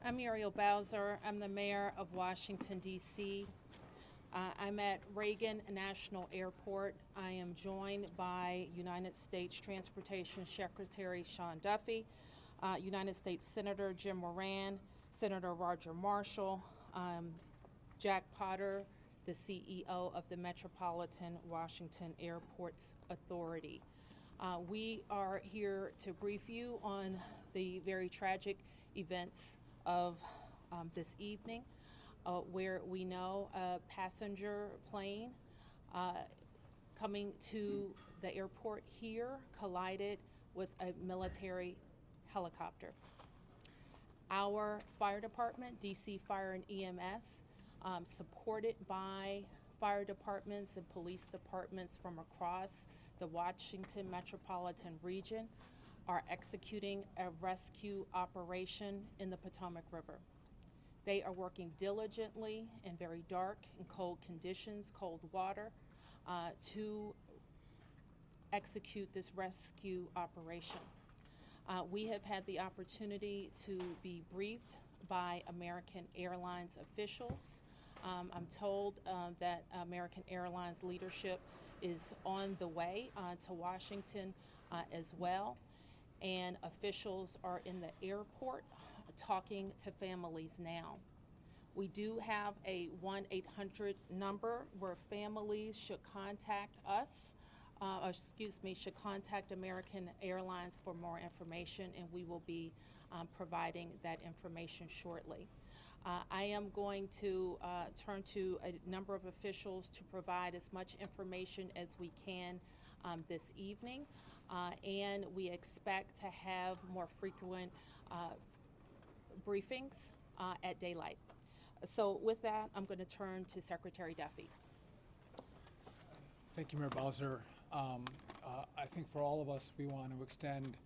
I'm Muriel Bowser. I'm the mayor of Washington, D.C. I'm at Reagan National Airport. I am joined by United States Transportation Secretary Sean Duffy, United States Senator Jim Moran, Senator Roger Marshall, Jack Potter, the CEO of the Metropolitan Washington Airports Authority. We are here to brief you on the very tragic events of this evening, where we know a passenger plane coming to the airport here collided with a military helicopter. Our fire department, DC Fire and EMS, supported by fire departments and police departments from across the Washington metropolitan region, are executing a rescue operation in the Potomac River. They are working diligently in very dark and cold conditions, cold water, to execute this rescue operation. We have had the opportunity to be briefed by American Airlines officials. I'm told that American Airlines leadership is on the way to Washington as well, and officials are in the airport talking to families now. We do have a 1-800 number where families should contact us, should contact American Airlines for more information, and we will be providing that information shortly. I am going to turn to a number of officials to provide as much information as we can this evening, and we expect to have more frequent briefings at daylight. So with that, I'm going to turn to Secretary Duffy. Thank you, Mayor Bowser. I think for all of us, we want to extend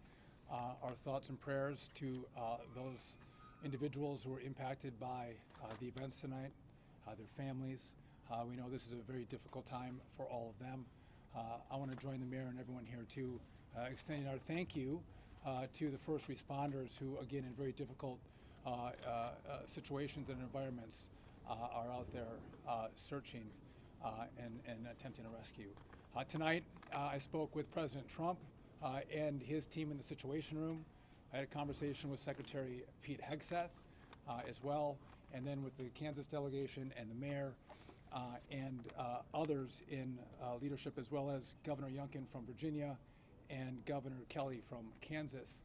our thoughts and prayers to those individuals who were impacted by the events tonight, their families. We know this is a very difficult time for all of them. I want to join the mayor and everyone here to extending our thank you to the first responders who, again, in very difficult situations and environments, are out there searching and attempting a rescue. Tonight, I spoke with President Trump and his team in the Situation Room. I had a conversation with Secretary Pete Hegseth as well, and then with the Kansas delegation and the mayor and others in leadership, as well as Governor Youngkin from Virginia and Governor Kelly from Kansas.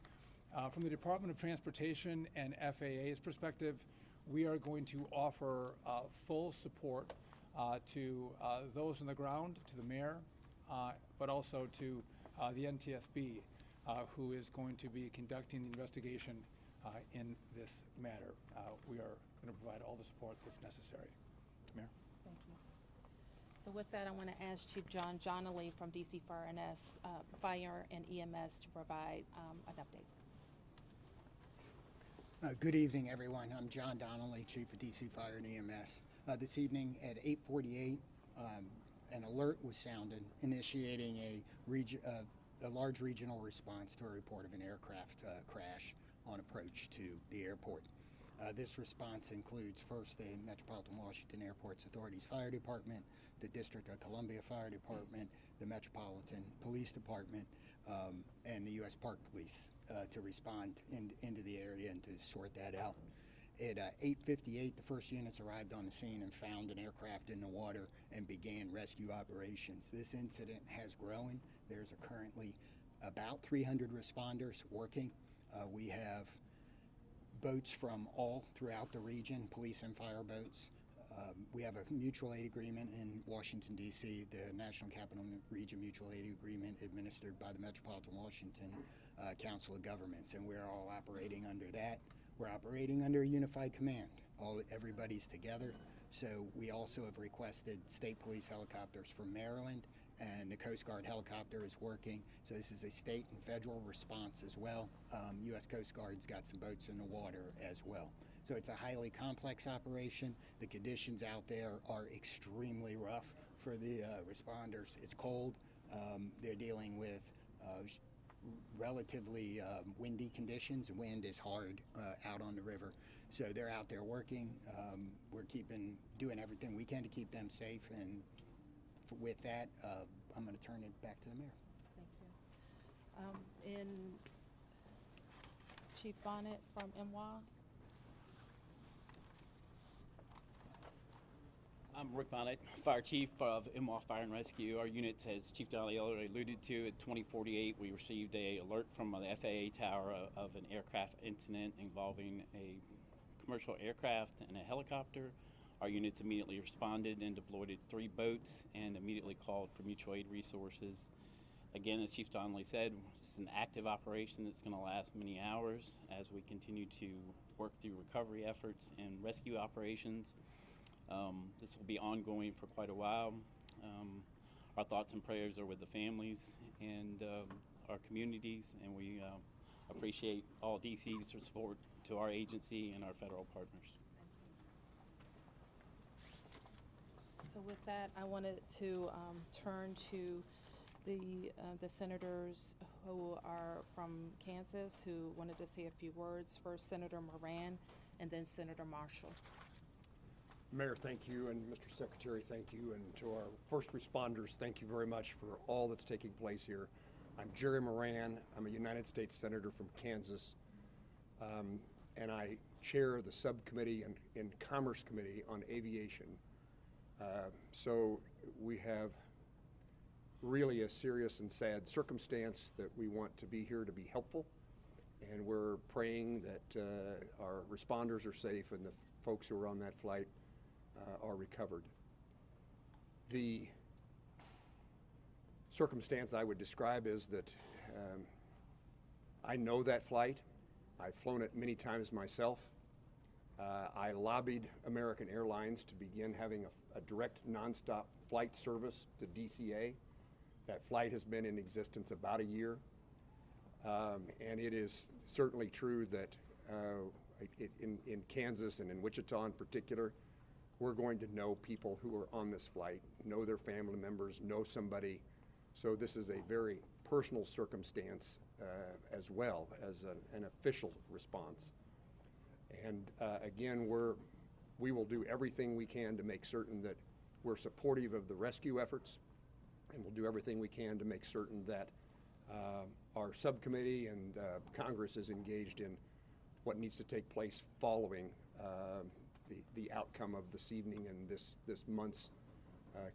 From the Department of Transportation and FAA's perspective, we are going to offer full support to those on the ground, to the mayor, but also to the NTSB, who is going to be conducting the investigation in this matter. We are going to provide all the support that's necessary. Mayor? Thank you. So with that, I want to ask Chief John Johnley from DC Fire and EMS to provide an update. Good evening, everyone. I'm John Donnelly, Chief of DC Fire and EMS. This evening at 8:48, an alert was sounded, initiating a large regional response to a report of an aircraft crash on approach to the airport. This response includes first the Metropolitan Washington Airports Authority's Fire Department, the District of Columbia Fire Department, the Metropolitan Police Department, and the U.S. Park Police to respond into the area and to sort that out. At 8:58, the first units arrived on the scene and found an aircraft in the water and began rescue operations. This incident has grown. There's currently about 300 responders working. We have boats from all throughout the region, police and fire boats. We have a mutual aid agreement in Washington, D.C., the National Capital Region Mutual Aid Agreement administered by the Metropolitan Washington Council of Governments, and we're all operating under that. We're operating under a unified command. Everybody's together. So we also have requested state police helicopters from Maryland, and the Coast Guard helicopter is working. So this is a state and federal response as well. U.S. Coast Guard's got some boats in the water as well. So it's a highly complex operation. The conditions out there are extremely rough for the responders. It's cold. They're dealing with relatively windy conditions. Wind is hard out on the river. So they're out there working. We're doing everything we can to keep them safe. And with that, I'm going to turn it back to the mayor. Thank you. In Chief Bonnet from MY. I'm Rick Bonnet, Fire Chief of MWA Fire and Rescue. Our unit, as Chief Donnelly already alluded to, at 2048, we received an alert from the FAA tower of an aircraft incident involving a commercial aircraft and a helicopter. Our units immediately responded and deployed 3 boats and immediately called for mutual aid resources. Again, as Chief Donnelly said, it's an active operation that's going to last many hours as we continue to work through recovery efforts and rescue operations. This will be ongoing for quite a while. Our thoughts and prayers are with the families and our communities, and we appreciate all DC's support to our agency and our federal partners. So with that, I wanted to turn to the senators who are from Kansas who wanted to say a few words. First, Senator Moran, and then Senator Marshall. Mayor, thank you, and Mr. Secretary, thank you, and to our first responders, thank you very much for all that's taking place here. I'm Jerry Moran. I'm a United States Senator from Kansas, and I chair the subcommittee in Commerce Committee on Aviation. So we have really a serious and sad circumstance that we want to be here to be helpful, and we're praying that our responders are safe and the folks who are on that flight are recovered. The circumstance I would describe is that I know that flight. I've flown it many times myself. I lobbied American Airlines to begin having a direct nonstop flight service to DCA. That flight has been in existence about a year. And it is certainly true that in Kansas and in Wichita in particular, we're going to know people who are on this flight, know their family members, know somebody. So this is a very personal circumstance as well as an official response. And again, we will do everything we can to make certain that we're supportive of the rescue efforts, and we'll do everything we can to make certain that our subcommittee and Congress is engaged in what needs to take place following the outcome of this evening and this month's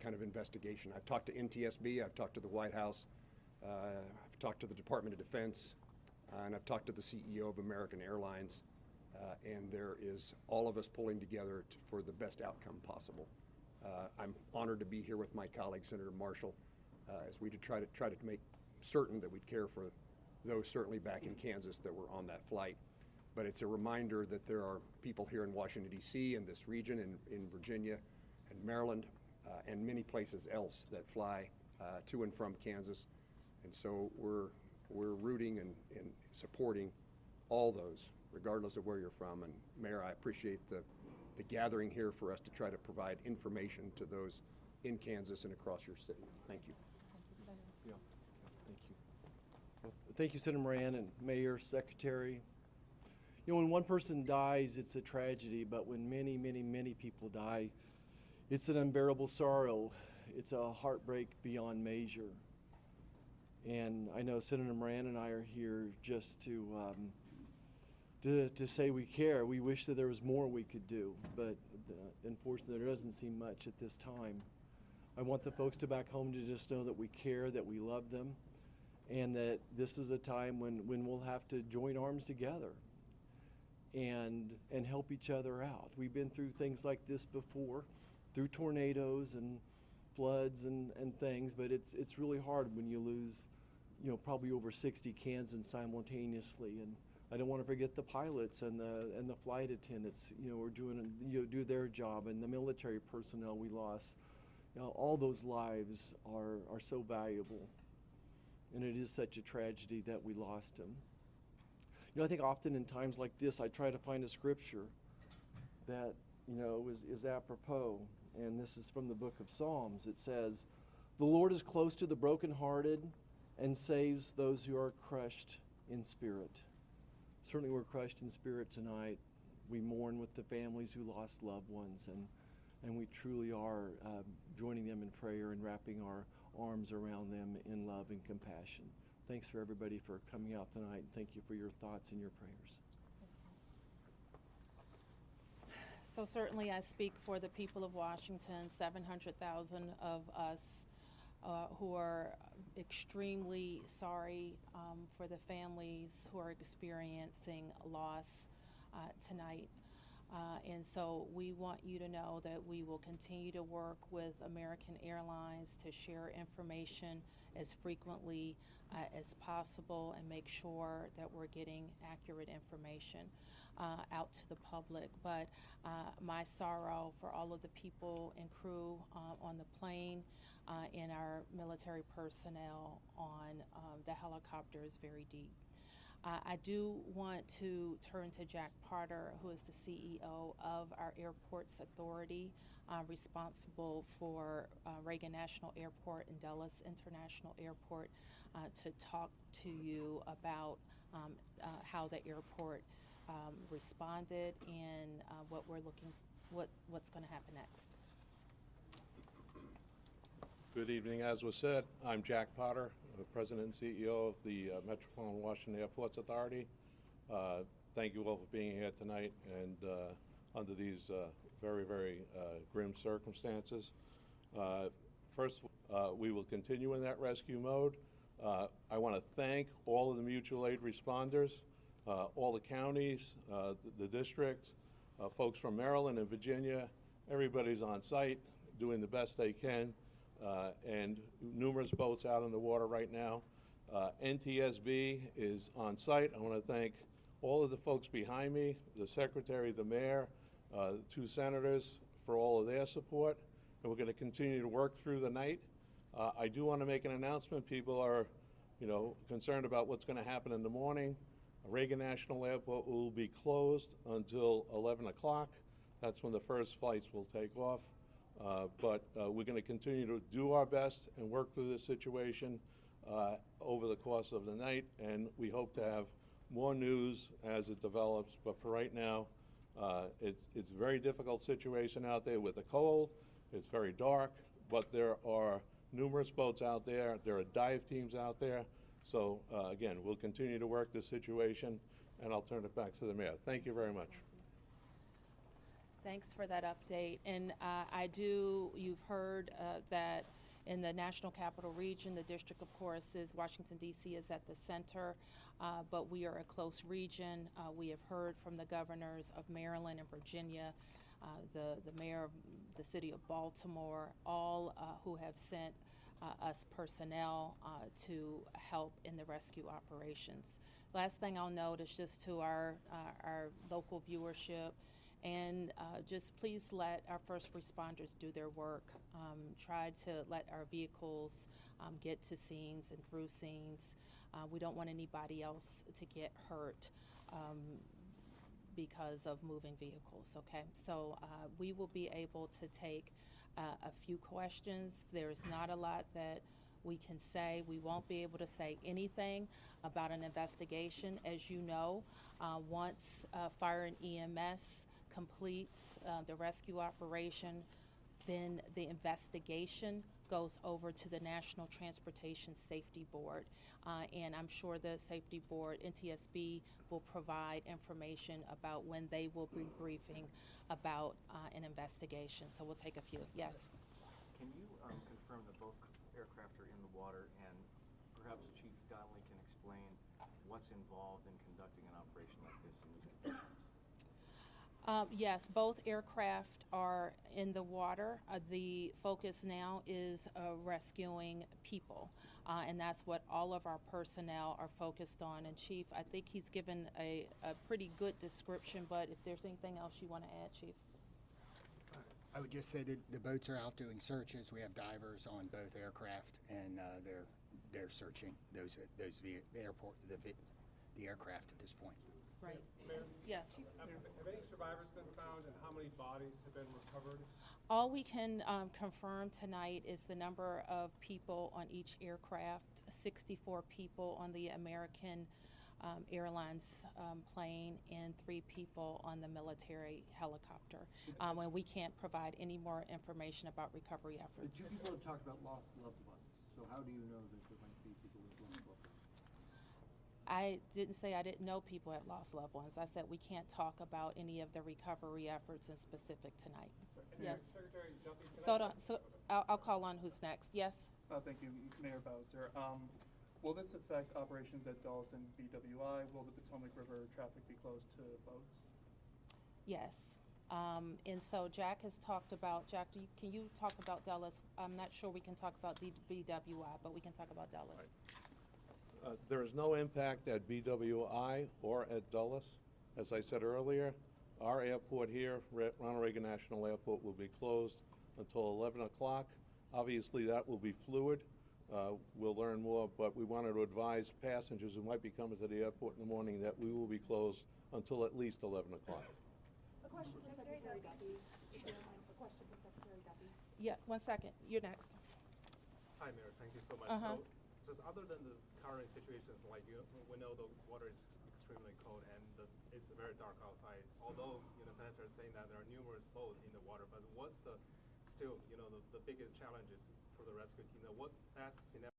kind of investigation. I've talked to NTSB, I've talked to the White House, I've talked to the Department of Defense, and I've talked to the CEO of American Airlines, and there is all of us pulling together for the best outcome possible. I'm honored to be here with my colleague, Senator Marshall, as we try to make certain that we care for those certainly back in Kansas that were on that flight. But it's a reminder that there are people here in Washington, D.C., in this region, in Virginia and Maryland, and many places else that fly to and from Kansas. And so we're rooting and supporting all those, regardless of where you're from. And Mayor, I appreciate the gathering here for us to try to provide information to those in Kansas and across your city. Thank you. Yeah, thank you. Well, thank you, Senator Moran and Mayor, Secretary. You know, when one person dies, it's a tragedy, but when many, many, many people die, it's an unbearable sorrow. It's a heartbreak beyond measure. And I know Senator Moran and I are here just to say we care. We wish that there was more we could do, but unfortunately there doesn't seem much at this time. I want the folks to back home to just know that we care, that we love them, and that this is a time when we'll have to join arms together and help each other out. We've been through things like this before, through tornadoes and floods and things, but it's really hard when you lose, you know, probably over 60 Kansans simultaneously. And I don't want to forget the pilots and the flight attendants, you know, are do their job, and the military personnel we lost. You know, all those lives are so valuable, and it is such a tragedy that we lost them. You know, I think often in times like this, I try to find a scripture that, you know, is apropos, and this is from the book of Psalms. It says, "The Lord is close to the brokenhearted and saves those who are crushed in spirit. Certainly we're crushed in spirit tonight. We mourn with the families who lost loved ones, and we truly are joining them in prayer and wrapping our arms around them in love and compassion. Thanks for everybody for coming out tonight, and thank you for your thoughts and your prayers. So certainly I speak for the people of Washington, 700,000 of us who are extremely sorry for the families who are experiencing loss tonight. And so we want you to know that we will continue to work with American Airlines to share information as frequently as possible and make sure that we're getting accurate information out to the public. But my sorrow for all of the people and crew on the plane and our military personnel on the helicopter is very deep. I do want to turn to Jack Potter, who is the CEO of our Airports Authority, responsible for Reagan National Airport and Dulles International Airport, to talk to you about how the airport responded and what's going to happen next. Good evening. As was said, I'm Jack Potter, President and CEO of the Metropolitan Washington Airports Authority. Thank you all for being here tonight and under these very, very grim circumstances. First, we will continue in that rescue mode. I want to thank all of the mutual aid responders, all the counties, the district, folks from Maryland and Virginia. Everybody's on site doing the best they can. And numerous boats out in the water right now. NTSB is on site. I want to thank all of the folks behind me, the Secretary, the Mayor, the 2 senators for all of their support. And we're going to continue to work through the night. I do want to make an announcement. People are, concerned about what's going to happen in the morning. Reagan National Airport will be closed until 11 o'clock. That's when the first flights will take off. But we're going to continue to do our best and work through this situation over the course of the night, and we hope to have more news as it develops. But for right now, it's a very difficult situation out there with the cold. It's very dark, but there are numerous boats out there. There are dive teams out there. So again, we'll continue to work this situation, and I'll turn it back to the Mayor. Thank you very much. Thanks for that update. And you've heard that in the National Capital Region, the district, of course, is Washington, D.C. is at the center, but we are a close region. We have heard from the governors of Maryland and Virginia, the mayor of the city of Baltimore, all who have sent us personnel to help in the rescue operations. Last thing I'll note is just to our local viewership, and just please let our first responders do their work. Try to let our vehicles get to scenes and through scenes. We don't want anybody else to get hurt because of moving vehicles, okay? So we will be able to take a few questions. There's not a lot that we can say. We won't be able to say anything about an investigation. As you know, once Fire and EMS completes the rescue operation, then the investigation goes over to the National Transportation Safety Board. And I'm sure the Safety Board, NTSB, will provide information about when they will be briefing about an investigation. So we'll take a few. Yes? Can you confirm that both aircraft are in the water, and perhaps Chief Donnelly can explain what's involved in conducting an operation like this in these conditions? Yes, both aircraft are in the water. The focus now is rescuing people, and that's what all of our personnel are focused on. And Chief, I think he's given a pretty good description, but if there's anything else you want to add, Chief? I would just say that the boats are out doing searches. We have divers on both aircraft, and they're searching the the aircraft at this point. Right. Mayor, Yes. have any survivors been found, and how many bodies have been recovered? All we can confirm tonight is the number of people on each aircraft, 64 people on the American Airlines plane and 3 people on the military helicopter. And we can't provide any more information about recovery The efforts. 2 people have talked about lost loved ones. So how do you know that there might be people with lost loved ones? I didn't say I didn't know people had lost loved ones. I said we can't talk about any of the recovery efforts in specific tonight. Yes. Secretary Duffy, can So, I just- I'll call on who's next. Yes? Thank you, Mayor Bowser. Will this affect operations at Dulles and BWI? Will the Potomac River traffic be closed to boats? Yes. And so Jack has talked about, Jack, can you talk about Dulles? I'm not sure we can talk about BWI, but we can talk about Dulles. There is no impact at BWI or at Dulles. As I said earlier, our airport here, Ronald Reagan National Airport, will be closed until 11 o'clock. Obviously, that will be fluid. We'll learn more, but we wanted to advise passengers who might be coming to the airport in the morning that we will be closed until at least 11 o'clock. A question for Secretary Duffy. A question for Secretary Duffy. Yeah, 1 second. You're next. Hi, Mayor. Thank you so much. Uh-huh. So, just other than the current situations, like we know the water is extremely cold and it's very dark outside. Although Senator is saying that there are numerous boats in the water, but what's still the biggest challenges for the rescue team? What best scenario?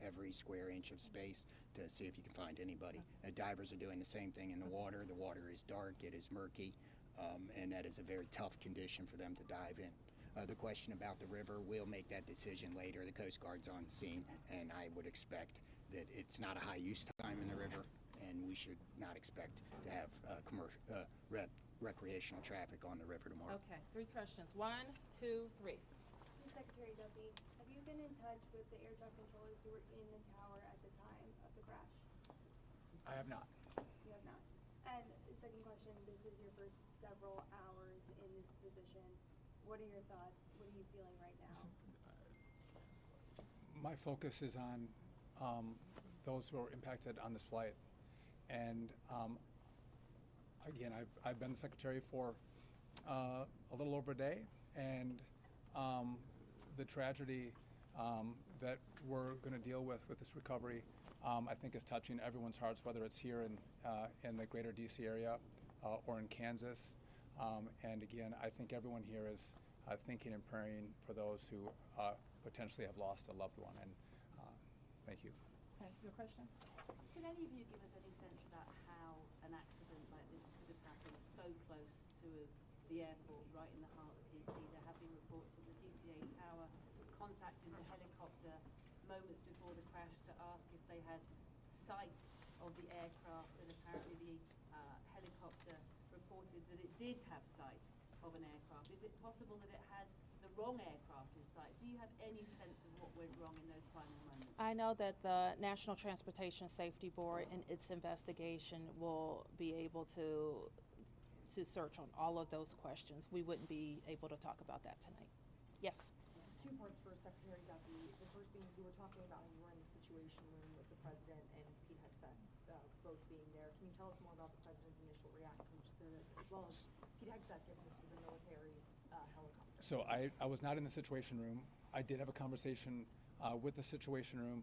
Every square inch of space to see if you can find anybody. Divers are doing the same thing in the water. The water is dark, it is murky, and that is a very tough condition for them to dive in. The question about the river, we'll make that decision later. The Coast Guard's on scene, and I would expect that it's not a high use time in the river, and we should not expect to have recreational traffic on the river tomorrow. Okay, 3 questions. 1, 2, 3. Secretary Duffy, have you been in touch with the air traffic controllers who were in the tower at the time of the crash? I have not. You have not. And the second question, this is your first several hours in this position. What are your thoughts? What are you feeling right now? My focus is on those who are impacted on this flight. And again, I've been the secretary for a little over a day, and the tragedy that we're going to deal with this recovery, I think is touching everyone's hearts, whether it's here in the greater DC area or in Kansas. And again, I think everyone here is thinking and praying for those who potentially have lost a loved one. And thank you. Okay, your question? Can any of you give us any sense about how an accident like this could have happened so close to the airport, right in the heart of DC? There have been reports that the DCA tower contacted the helicopter moments before the crash to ask if they had sight of the aircraft, and apparently the helicopter reported that it did have sight of an aircraft. Is it possible that it had the wrong aircraft in sight? Do you have any sense of what went wrong in those final moments? I know that the National Transportation Safety Board in its investigation will be able to search on all of those questions. We wouldn't be able to talk about that tonight. Yes? 2 parts for Secretary Duffy. The first being, you were talking about you were in the Situation Room with the President and Pete Hegseth both being there. Can you tell us more about the President's initial reaction to this, as well as Pete Hegseth, given this was a military helicopter? So I was not in the Situation Room. I did have a conversation with the Situation Room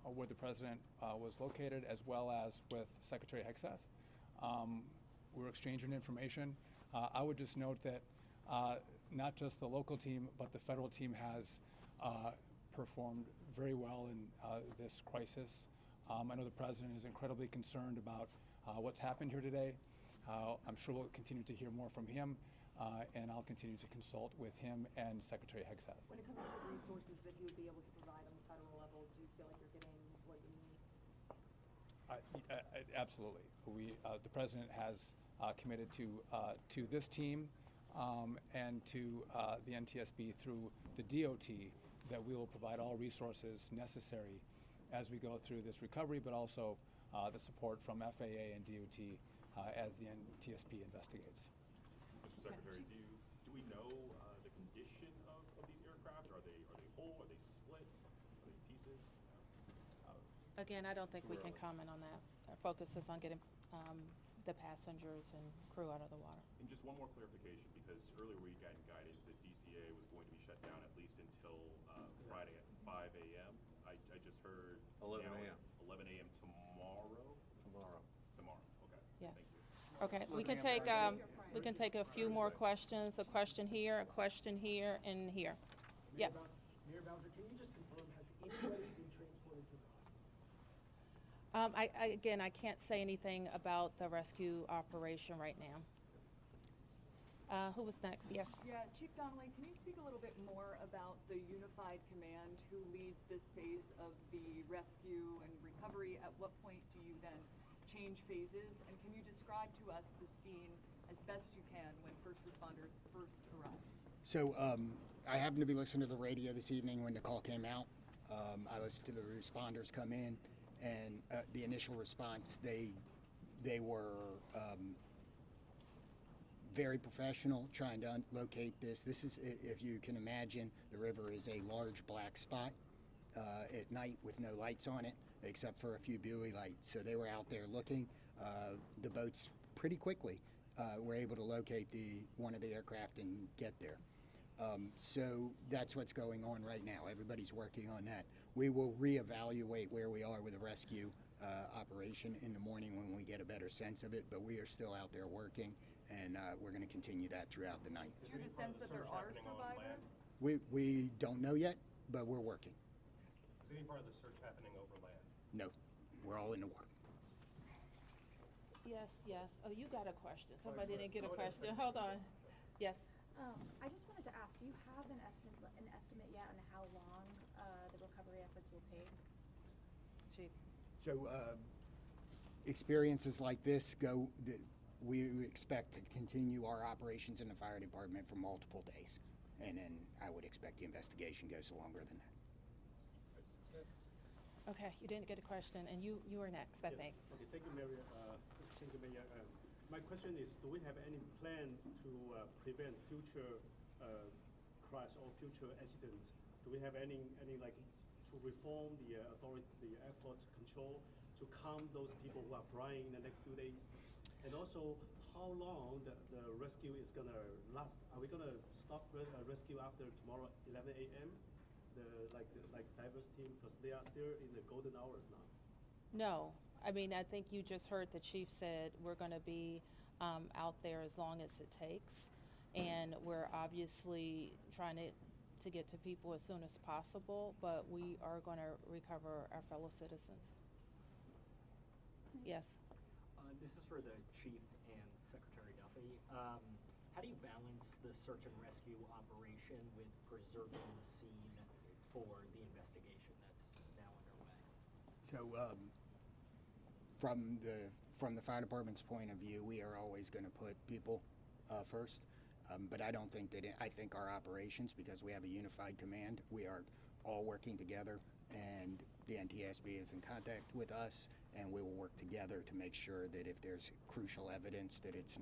where the President was located, as well as with Secretary Hegseth. We were exchanging information. I would just note that not just the local team, but the federal team has performed very well in this crisis. I know the President is incredibly concerned about what's happened here today. I'm sure we'll continue to hear more from him, and I'll continue to consult with him and Secretary Hegseth. When it comes to the resources that he would be able to provide on the federal level, do you feel like you're getting what you need? Absolutely. The President has committed to this team and to the NTSB through the DOT that we will provide all resources necessary as we go through this recovery, but also the support from FAA and DOT as the NTSB investigates. Mr. Secretary, do we know the condition of these aircraft? Are they whole? Are they split? Are they pieces? Again, I don't think we can comment on that. Our focus is on getting the passengers and crew out of the water. And just one more clarification, because earlier we got guidance that DCA was going to be shut down at least until Friday at 5 a.m. I just heard 11 now a.m. it's 11 a.m. tomorrow. Tomorrow. Okay. Yes. Thank you. Okay, we can take a few more questions. A question here, a question here, and here. Yep. Mayor Bowser, can you just confirm, has anybody been transported to the hospital? Again, I can't say anything about the rescue operation right now. Who was next? Yes. Yeah, Chief Donnelly, can you speak a little bit more about the unified command who leads this phase of the rescue and recovery? At what point do you then change phases? And can you describe to us the scene as best you can when first responders first arrived? So I happened to be listening to the radio this evening when the call came out. I listened to the responders come in, and the initial response, they were very professional, trying to locate this. This is, if you can imagine, the river is a large black spot at night with no lights on it, except for a few buoy lights. So they were out there looking. The boats pretty quickly were able to locate one of the aircraft and get there. So that's what's going on right now. Everybody's working on that. We will reevaluate where we are with the rescue operation in the morning when we get a better sense of it, but we are still out there working, and we're going to continue that throughout the night. Do you have a sense that there are survivors? We don't know yet, but we're working. Is any part of the search happening over land? No, we're all in the water. Yes, yes. Oh, you got a question. Somebody didn't get a question. Hold on. Yes. I just wanted to ask, do you have an estimate yet on how long the recovery efforts will take? Chief. So experiences like this we expect to continue our operations in the fire department for multiple days. And then I would expect the investigation goes longer than that. Okay, you didn't get a question, and you were next, I think. Okay, thank you, Mayor. My question is, do we have any plan to prevent future crash or future accidents? Do we have any like to reform the airport control to calm those people who are flying in the next 2 days? And also, how long the rescue is gonna last? Are we gonna stop rescue after tomorrow 11 a.m.? Like divers team, because they are still in the golden hours now. No, I mean, I think you just heard the chief said we're going to be out there as long as it takes, and we're obviously trying to get to people as soon as possible, but we are going to recover our fellow citizens. Yes. This is for the chief and Secretary Duffy. How do you balance the search and rescue operation with preserving the scene for the investigation that's now underway? So from the fire department's point of view, we are always going to put people first. But I don't think I think our operations, because we have a unified command, we are all working together, and the NTSB is in contact with us, and we will work together to make sure that if there's crucial evidence that it's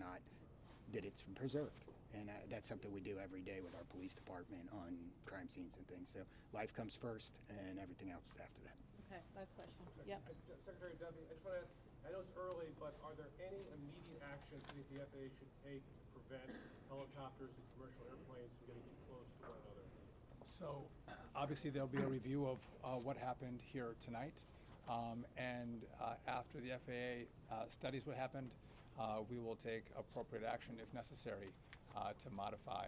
preserved. And that's something we do every day with our police department on crime scenes and things. So life comes first, and everything else is after that. Okay, last question. Yep. Secretary Duffy, I just want to ask, I know it's early, but are there any immediate actions that the FAA should take to prevent helicopters and commercial airplanes from getting too close to one another? So obviously there'll be a review of what happened here tonight. And after the FAA studies what happened, we will take appropriate action if necessary to modify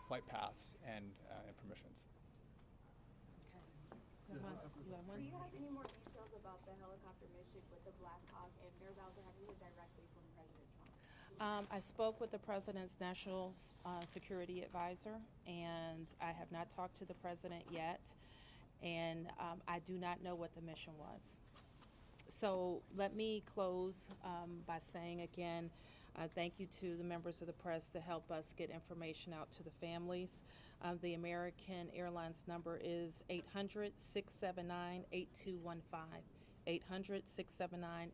flight paths and permissions. Okay. You have one? Do you have any more details about the helicopter mission with the Black Hawk? And Mayor Bowser, have you heard directly from President Trump? I spoke with the President's National Security Advisor, and I have not talked to the President yet, and I do not know what the mission was. So let me close by saying again, thank you to the members of the press to help us get information out to the families. The American Airlines number is 800-679-8215. 800-679-8215.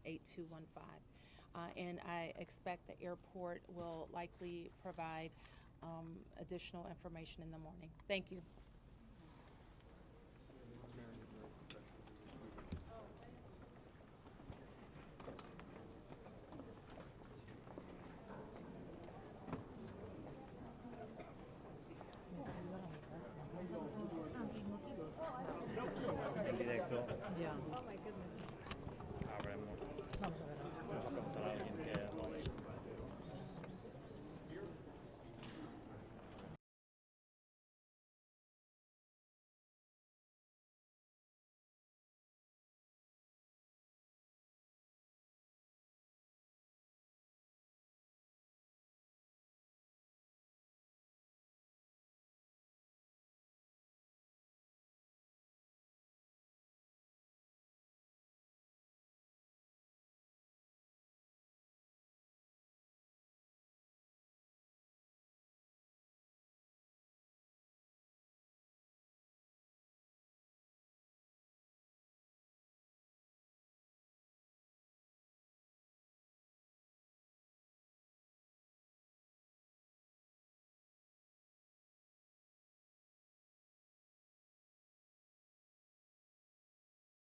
And I expect the airport will likely provide additional information in the morning. Thank you. Yeah. Oh my goodness.